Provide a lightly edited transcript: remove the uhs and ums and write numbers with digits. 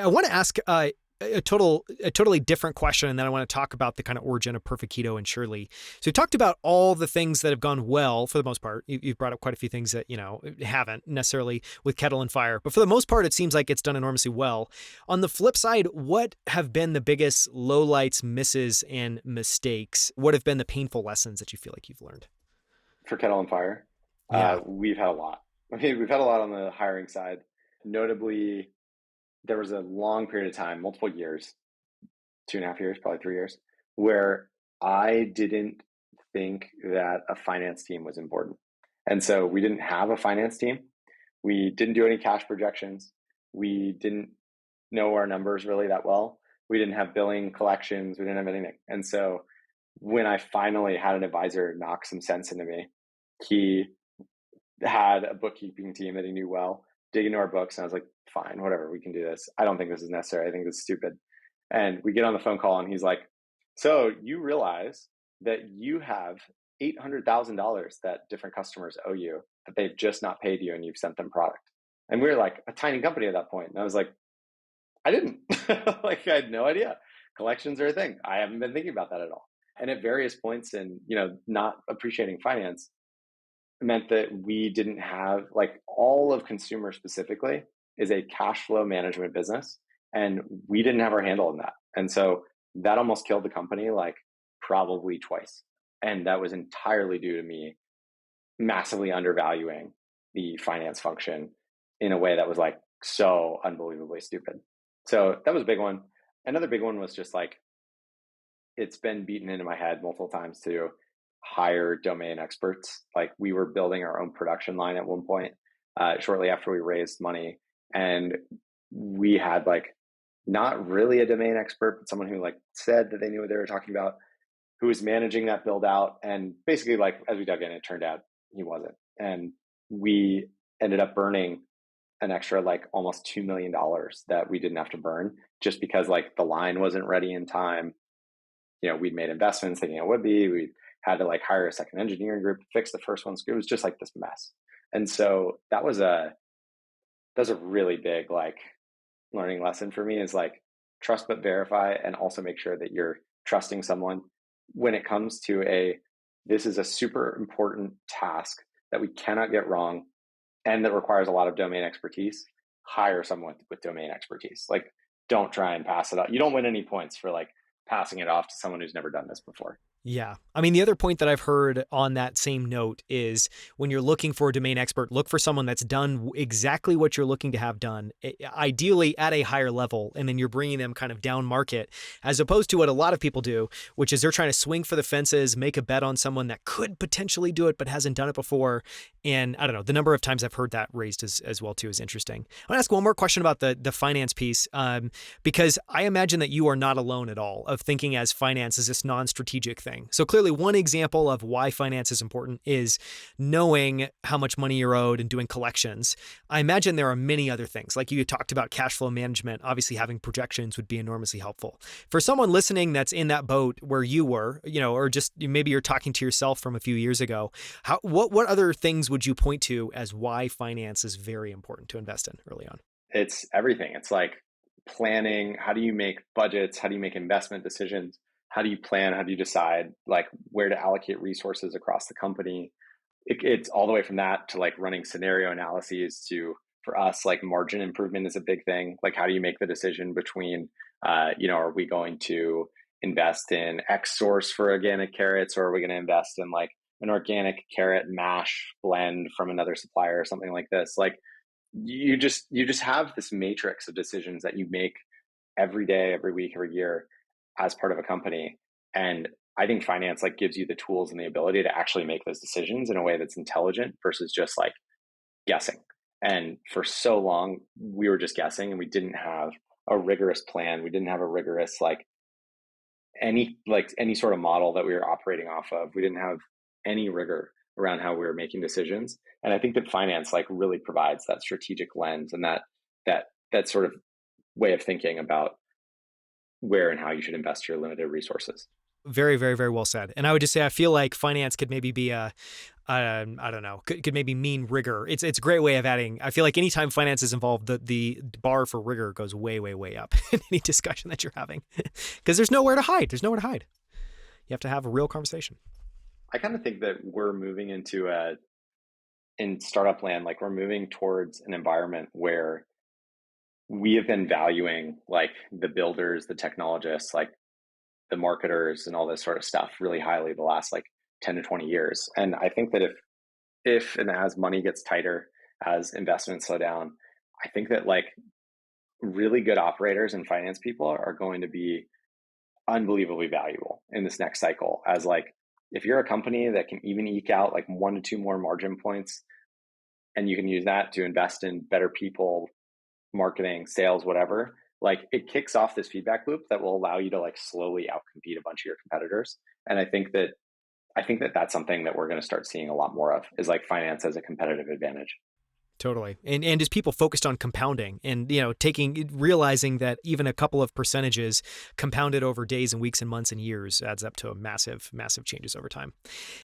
I want to ask a totally different question, and then I want to talk about the kind of origin of Perfect Keto and Shirley. So you talked about all the things that have gone well for the most part. You've brought up quite a few things that haven't necessarily with Kettle and Fire, but for the most part, it seems like it's done enormously well. On the flip side, what have been the biggest lowlights, misses, and mistakes? What have been the painful lessons that you feel like you've learned? For Kettle and Fire, Yeah. we've had a lot. I mean, we've had a lot on the hiring side. Notably, there was a long period of time, multiple years, 2.5 years, probably 3 years, where I didn't think that a finance team was important. And so we didn't have a finance team. We didn't do any cash projections. We didn't know our numbers really that well. We didn't have billing collections. We didn't have anything. And so when I finally had an advisor knock some sense into me, he had a bookkeeping team that he knew well, dig into our books. And I was like, fine, whatever, we can do this. I don't think this is necessary. I think this is stupid. And we get on the phone call and he's like, so you realize that you have $800,000 that different customers owe you that they've just not paid you and you've sent them product. And we were like a tiny company at that point. And I was like, I didn't. Like, I had no idea. Collections are a thing. I haven't been thinking about that at all. And at various points in, not appreciating finance meant that we didn't have, like, all of consumer specifically is a cash flow management business. And we didn't have our handle on that. And so that almost killed the company, like, probably twice. And that was entirely due to me massively undervaluing the finance function in a way that was like so unbelievably stupid. So that was a big one. Another big one was just like, it's been beaten into my head multiple times to hire domain experts. Like, we were building our own production line at one point, shortly after we raised money. And we had, like, not really a domain expert, but someone who, like, said that they knew what they were talking about, who was managing that build out. And basically, like, as we dug in, it turned out he wasn't. And we ended up burning an extra, like, almost $2 million that we didn't have to burn just because, like, the line wasn't ready in time. We'd made investments thinking it would be. We had to, like, hire a second engineering group to fix the first one. It was just like this mess. And so that was a really big, like, learning lesson for me, is like, trust but verify, and also make sure that you're trusting someone when it comes to this is a super important task that we cannot get wrong and that requires a lot of domain expertise. Hire someone with domain expertise. Like, don't try and pass it off. You don't win any points for, like, passing it off to someone who's never done this before. Yeah. I mean, the other point that I've heard on that same note is when you're looking for a domain expert, look for someone that's done exactly what you're looking to have done, ideally at a higher level, and then you're bringing them kind of down market, as opposed to what a lot of people do, which is they're trying to swing for the fences, make a bet on someone that could potentially do it but hasn't done it before. And I don't know, the number of times I've heard that raised as well too is interesting. I want to ask one more question about the finance piece, because I imagine that you are not alone at all of thinking as finance as this non-strategic thing. So clearly one example of why finance is important is knowing how much money you're owed and doing collections. I imagine there are many other things. Like you talked about cash flow management, obviously having projections would be enormously helpful. For someone listening that's in that boat where you were, or just maybe you're talking to yourself from a few years ago, what other things would you point to as why finance is very important to invest in early on? It's everything. It's like planning. How do you make budgets? How do you make investment decisions? How do you plan? How do you decide, like, where to allocate resources across the company? It's all the way from that to, like, running scenario analyses to, for us, like, margin improvement is a big thing. Like, how do you make the decision between, are we going to invest in X source for organic carrots, or are we going to invest in, like, an organic carrot mash blend from another supplier or something like this? Like, you just have this matrix of decisions that you make every day, every week, every year as part of a company. And I think finance, like, gives you the tools and the ability to actually make those decisions in a way that's intelligent versus just, like, guessing. And for so long, we were just guessing, and we didn't have a rigorous plan. We didn't have a rigorous, like, any sort of model that we were operating off of. We didn't have any rigor around how we were making decisions. And I think that finance, like, really provides that strategic lens and that sort of way of thinking about where and how you should invest your limited resources. Very, very, very well said. And I would just say, I feel like finance could maybe be a I don't know, could maybe mean rigor. It's a great way of adding. I feel like anytime finance is involved, the bar for rigor goes way up in any discussion that you're having, because there's nowhere to hide. There's nowhere to hide. You have to have a real conversation. I kind of think that we're moving into in startup land, like we're moving towards an environment where we have been valuing like the builders, the technologists, like the marketers and all this sort of stuff really highly the last like 10 to 20 years. And I think that if and as money gets tighter, as investments slow down, I think that like really good operators and finance people are going to be unbelievably valuable in this next cycle. As like, if you're a company that can even eke out like 1 to 2 more margin points, and you can use that to invest in better people, marketing, sales, whatever, like it kicks off this feedback loop that will allow you to like slowly outcompete a bunch of your competitors. And I think that that's something that we're going to start seeing a lot more of, is like finance as a competitive advantage. Totally. And as people focused on compounding and, realizing that even a couple of percentages compounded over days and weeks and months and years adds up to a massive changes over time.